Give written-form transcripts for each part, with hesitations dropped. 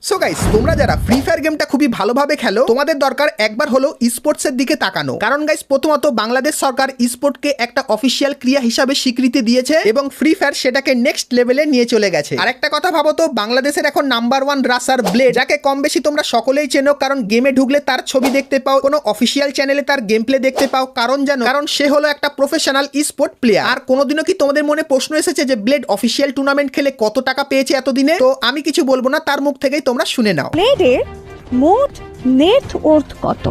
So guys, তোমরা যারা free fire গেমটা খুবই ভালোভাবে খেলো, তোমাদের দরকার একবার হলো স্পোর্টসের দিকে তাকানো। কারণ গাইস, প্রথমত বাংলাদেশ সরকার স্পোর্টকে একটা অফিসিয়াল ক্রিয়া হিসাবে স্বীকৃতি দিয়েছে এবং ফ্রি ফায়ার সেটাকে নেক্সট লেভেলে নিয়ে চলে গেছে। আর একটা কথা ভাবো তো, বাংলাদেশের এখন নাম্বার 1 রাসার ব্লেড, যাকে কম বেশি তোমরা সকলেই চেনো, কারণ গেমে ঢুকলে তার ছবি দেখতে পাও, কোনো অফিসিয়াল চ্যানেলে তার গেম প্লে দেখতে পাও। কারণ জানো, কারণ সে হলো একটা প্রফেশনাল স্পোর্ট প্লেয়ার। আর কোনোদিনও কি তোমাদের মনে প্রশ্ন এসেছে যে ব্লেড অফিসিয়াল টুর্নামেন্ট খেলে কত টাকা পেয়েছে এতদিনে? তো আমি কিছু বলবো না, তার মুখ থেকেই তোমরা শুনে নাও। ব্লেডের মোট নেট ওর্থ কত?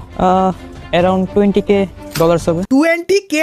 অ্যারাউন্ড $20K হবে। $20K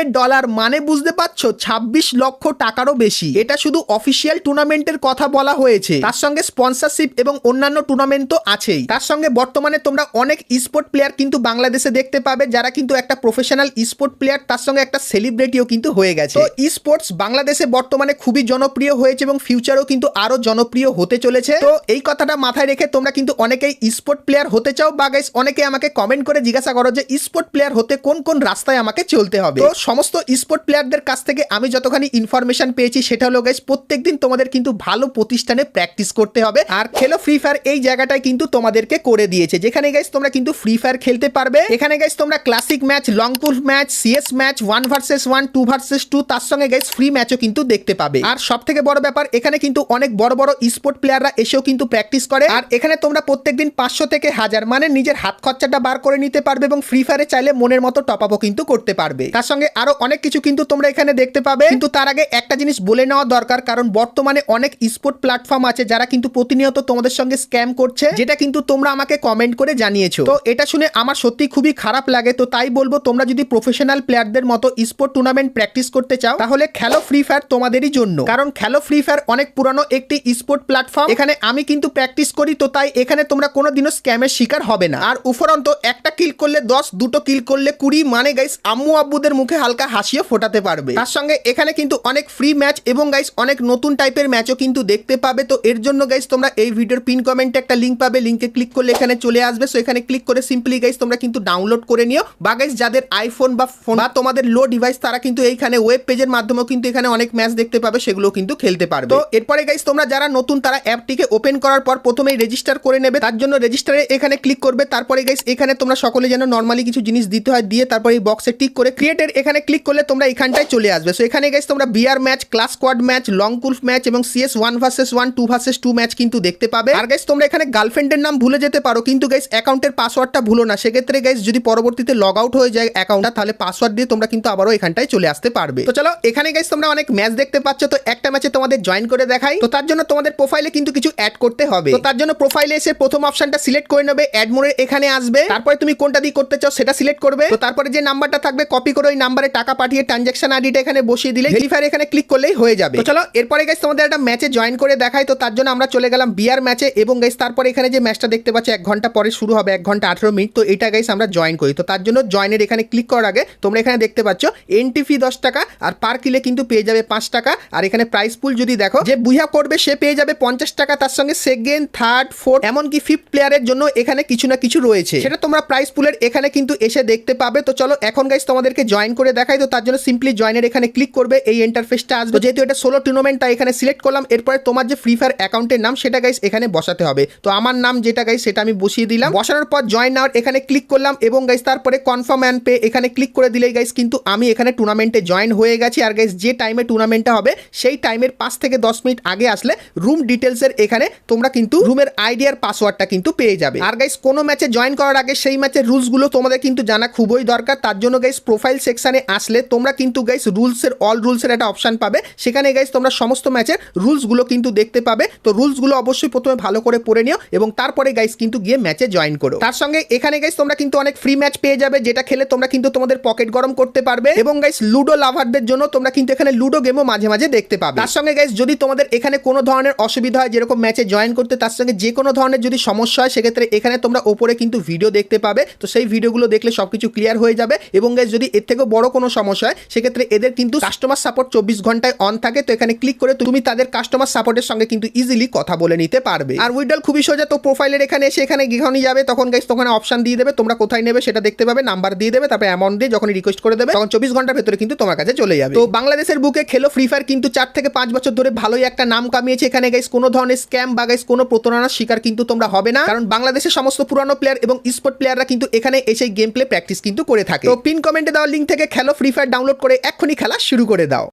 মানে বুঝতে পারছো, 26 লক্ষ টাকারও বেশি। এটা শুধু অফিসিয়াল টুর্নামেন্টের কথা বলা হয়েছে, তার সঙ্গে স্পন্সরশিপ এবং অন্যান্য টুর্নামেন্ট তো আছেই। তার সঙ্গে বর্তমানে তোমরা অনেক স্পোর্ট প্লেয়ার কিন্তু বাংলাদেশে দেখতে পাবে, যারা কিন্তু একটা প্রফেশনাল স্পোর্ট প্লেয়ার, তার সঙ্গে একটা সেলিব্রিটিও কিন্তু হয়ে গেছে। তো স্পোর্টস বাংলাদেশে বর্তমানে খুবই জনপ্রিয় হয়েছে এবং ফিউচারেও কিন্তু আরো জনপ্রিয় হতে চলেছে। তো এই কথাটা মাথায় রেখে তোমরা কিন্তু অনেকেই স্পোর্ট প্লেয়ার হতে চাও, বা গাইস অনেকে আমাকে কমেন্ট করে জিজ্ঞাসা করো যে স্পোর্ট প্লেয়ার হতে কোন কোন রাস্তায় আমাকে চলতে হবে। তো সমস্ত স্পোর্ট প্লেয়ারদের কাছ থেকে আমি যতখানি ইনফরমেশন পেয়েছি সেটা হলো গাইস, প্রত্যেকদিন তোমাদের কিন্তু ভালো প্রতিষ্ঠানে প্র্যাকটিস করতে হবে। আর খেলো ফ্রি ফায়ার এই জায়গাটায় কিন্তু তোমাদেরকে করে দিয়েছে, যেখানে গাইস তোমরা কিন্তু ফ্রি ফায়ার খেলতে পারবে। এখানে গাইস তোমরা ক্লাসিক ম্যাচ, লং পুল match, CS match, 1 versus 1, 2 versus 2, তার সঙ্গে গাইস ফ্রি ম্যাচও কিন্তু দেখতে পাবে। আর সব থেকে বড় ব্যাপার, এখানে কিন্তু অনেক বড় বড় স্পোর্ট প্লেয়াররা এসেও কিন্তু প্র্যাকটিস করে। আর এখানে তোমরা প্রত্যেকদিন 500 থেকে 1000 মানে নিজের হাত খরচাটা বার করে নিতে পারবে এবং ফ্রি ফায়ারে চাইলে মনের মতো টপ আপও কিন্তু করতে পারবে। তার সঙ্গে আরো অনেক কিছু কিন্তু তোমরা এখানে দেখতে পাবে। কিন্তু তার আগে একটা জিনিস বলে নেওয়া দরকার, কারণ বর্তমানে অনেক স্পোর্ট প্ল্যাটফর্ম আছে যারা কিন্তু প্রতিনিয়ত তোমাদের সঙ্গে স্ক্যাম করছে, যেটা কিন্তু তোমরা আমাকে কমেন্ট করে জানিয়েছো। তো এটা শুনে আমার সত্যি খুবই খারাপ লাগে। তো তাই বলবো, তোমরা যদি প্রফেশনাল প্লেয়ারদের মতো স্পোর্ট টুর্নামেন্ট প্র্যাকটিস করতে চাও, তাহলে খেলো ফ্রি ফায়ার তোমাদেরই জন্য। কারণ খেলো ফ্রি ফায়ার অনেক পুরানো একটি স্পোর্ট প্ল্যাটফর্ম, এখানে আমি কিন্তু প্র্যাকটিস করি। তো তাই এখানে তোমরা কোনোদিনও স্ক্যামের শিকার হবে না। আর উপরন্ত একটা কিল করলে 10, 2টো কিল করলে 20, মানে গাইস আম্মু আব্বুদের মুখে হালকা হাসিও ফোটাতে পারবে। তার সঙ্গে এখানে কিন্তু অনেক ফ্রি ম্যাচ এবং গাইস অনেক নতুন টাইপের ম্যাচও কিন্তু দেখতে পাবে। তো এর জন্য গাইস তোমরা এই ভিডিওর পিন কমেন্টে একটা লিংক পাবে, লিংকে ক্লিক করলে এখানে চলে আসবে। সো এখানে ক্লিক করে সিম্পলি গাইস তোমরা কিন্তু ডাউনলোড করে নিও, বা গাইস যাদের আইফোন বা ফোন বা তোমাদের লো ডিভাইস, তারা কিন্তু এইখানে ওয়েব পেজের মাধ্যমেও কিন্তু এখানে অনেক ম্যাচ দেখতে পাবে, সেগুলো কিন্তু খেলতে পারবে। তো এরপরে গাইস তোমরা যারা নতুন, তারা অ্যাপটিকে ওপেন করার পর প্রথমেই রেজিস্টার করে নেবে। তার জন্য রেজিস্টারে এখানে ক্লিক করবে। তারপরে গাইস এখানে তোমরা সকলে যেন নরমালি কিছু জিনিস দিতে হয়, দিয়ে তারপরে এই বক্সে টিক করে ক্রিয়েটের এখানে ক্লিক করলে তোমরা এখানটায় চলে আসবে। সো এখানে গাইস তোমরা BR match, clash squad match, lone wolf match এবং সিএস 1 ভার্সেস 1, 2 ভার্সেস 2 ম্যাচ কিন্তু দেখতে পাবে। আর গাইস তোমরা এখানে গার্লফ্রেন্ডের নাম ভুলে যেতে পারো, কিন্তু গাইস অ্যাকাউন্টের পাসওয়ার্ডটা ভুলো না। সেক্ষেত্রে গাইস যদি পরবর্তীতে লগ আউট হয়ে যায় অ্যাকাউন্টটা, তাহলে পাসওয়ার্ড দিয়ে তোমরা কিন্তু আবারও এখানটায় চলে আসতে পারবে। তো চলো, এখানে গাইস তোমরা অনেক ম্যাচ দেখতে পাচ্ছ। তো একটা ম্যাচে তোমাদের জয়েন করে দেখাই। তো তার জন্য তোমাদের প্রোফাইলে কিন্তু কিছু অ্যাড করতে হবে। তো তার জন্য প্রোফাইলে এসে প্রথম অপশনটা সিলেক্ট করে নেবে, অ্যাড মোডের এখানে আসবে। তারপরে তুমি কোনটা দিয়ে করতে চাও সেটা সিলেক্ট করবে। তো তারপরে যে নাম্বারটা থাকবে কপি করে ওই নাম্বারে টাকা পাঠিয়ে ট্রানজাকশন আইডিটা এখানে বসিয়ে দিলে ভেরিফাই এখানে ক্লিক করলেই হয়ে যাবে। তো চলো, এরপরে গাইস তোমাদের একটা ম্যাচে জয়েন করে দেখাই। তো তার জন্য আমরা চলে গেলাম বিআর ম্যাচে এবং গাইস তারপরে এখানে যে ম্যাচটা দেখতে পাচ্ছ 1 ঘন্টা পরে শুরু হবে, 1 ঘন্টা 18 মিনিট। তো এটা গাইস আমরা জয়েন করি। তো তার জন্য জয়েনের এখানে ক্লিক করার আগে তোমরা এখানে দেখতে পাচ্ছ এন্ট্রি ফি 10 টাকা, আর পার কিলে কিন্তু পেয়ে যাবে 5 টাকা। আর এখানে প্রাইস পুল যদি দেখো, যে বুইয়া করবে সে পেয়ে যাবে 50 টাকা। তার সঙ্গে সেকেন্ড, থার্ড, ফোর্থ এমনকি 5th প্লেয়ারের জন্য এখানে কিছু না কিছু রয়েছে, সেটা তোমরা প্রাইস পুলের এখানে কিন্তু এসে দেখতে পাবে। তো চলো এখন গাইস তোমাদেরকে জয়েন করে দেখাই। তো তার জন্য সিম্পলি জয়েনের এখানে ক্লিক করবে, এই ইন্টারফেসটা আসবে। যেহেতু এটা সোলো টুর্নামেন্ট, তাই এখানে সিলেক্ট করলাম। এরপরে তোমার যে ফ্রি ফায়ার অ্যাকাউন্টের নাম সেটা গাইস এখানে বসাতে হবে। তো আমার নাম যেটা গাইস সেটা আমি বসিয়ে দিলাম। বসানোর পর জয়েন নাও এখানে ক্লিক করলাম এবং গাইস তারপরে কনফার্ম অ্যান্ড পে এখানে ক্লিক করে দিলেই গাইস কিন্তু আমি এখানে টুর্নামেন্টে জয়েন হয়ে গেছি। আর গাইস যে টাইমে টুর্নামেন্টটা হবে সেই টাইমের 5 থেকে 10 মিনিট আগে আসলে রুম ডিটেলসের এখানে তোমরা কিন্তু রুমের আইডি আর পাসওয়ার্ডটা কিন্তু পেয়ে যাবে। আর গাইস কোনো ম্যাচে জয়েন করার আগে সেই ম্যাচের রুলসগুলো তোমাদের কিন্তু জানা খুবই দরকার। তার জন্য গাইস প্রোফাইল সেকশনে আসলে তোমরা কিন্তু গাইস রুলসের অল রুলসের একটা অপশন পাবে, সেখানে গাইস তোমরা সমস্ত ম্যাচের রুলসগুলো কিন্তু দেখতে পাবে। তো রুলসগুলো অবশ্যই প্রথমে ভালো করে পড়ে নিও এবং তারপরে গাইস কিন্তু গিয়ে ম্যাচে জয়েন করো। তার সঙ্গে এখানে গাইস তোমরা কিন্তু অনেক ফ্রি ম্যাচ পেয়ে যাবে, যেটা খেলে তোমরা কিন্তু তোমাদের পকেট গরম করতে পারবে। এবং গাইস লুডো লাভারদের জন্য তোমরা কিন্তু এখানে লুডো গেমও মাঝে মাঝে দেখতে পাবে। তার সঙ্গে গাইস যদি তোমাদের এখানে কোনো ধরনের অসুবিধা হয়, যেরকম ম্যাচে জয়েন করতে, তার সঙ্গে যে কোনো ধরনের যদি সমস্যা হয়, সেক্ষেত্রে এখানে তোমরা ওপরে কিন্তু ভিডিও দেখতে পাবে। তো সেই ভিডিওগুলো দেখলে সবকিছু ক্লিয়ার হয়ে যাবে। এবং গাইস যদি এর থেকেও বড় কোনো সমস্যা হয় সেক্ষেত্রে এদের কিন্তু কাস্টমার সাপোর্ট 24 ঘন্টায় অন থাকে। তো এখানে ক্লিক করে তুমি তাদের কাস্টমার সাপোর্টের সঙ্গে কিন্তু ইজিলি কথা বলে নিতে পারবে। আর উইথড্রল খুবই সোজা, তো প্রোফাইলের এখানে এসে এখানে যখনই যাবে তখন গাইস তখন অপশন দিয়ে দেবে, তোমরা কোথায় নেবে সেটা দেখতে পাবে, নাম্বার দিয়ে দেবে, তারপরে অ্যামাউন্ট দিয়ে যখন রিকোয়েস্ট করে দেবে তখন 24 ঘন্টার ভেতরে কিন্তু তোমার কাছে চলে যাবে। তো বাংলাদেশের বুকে খেলো ফ্রি ফায়ার কিন্তু 4 থেকে 5 বছর ধরে ভালোই একটা নাম কামিয়েছে। এখানে গাইস কোনো ধরনের স্ক্যাম বা গাইস কোনো প্রতারণার শিকার কিন্তু তোমরা হবে না, কারণ বাংলাদেশের সমস্ত পুরানো প্লেয়ার এবং স্পোর্ট প্লেয়াররা কিন্তু এখানে এসে গেম প্লে প্র্যাকটিস কিন্তু করে থাকে। তো পিন কমেন্টে দেওয়া লিঙ্ক থেকে খেলো ফ্রি ফায়ার ডাউনলোড করে এক্ষুনি খেলা শুরু করে দাও।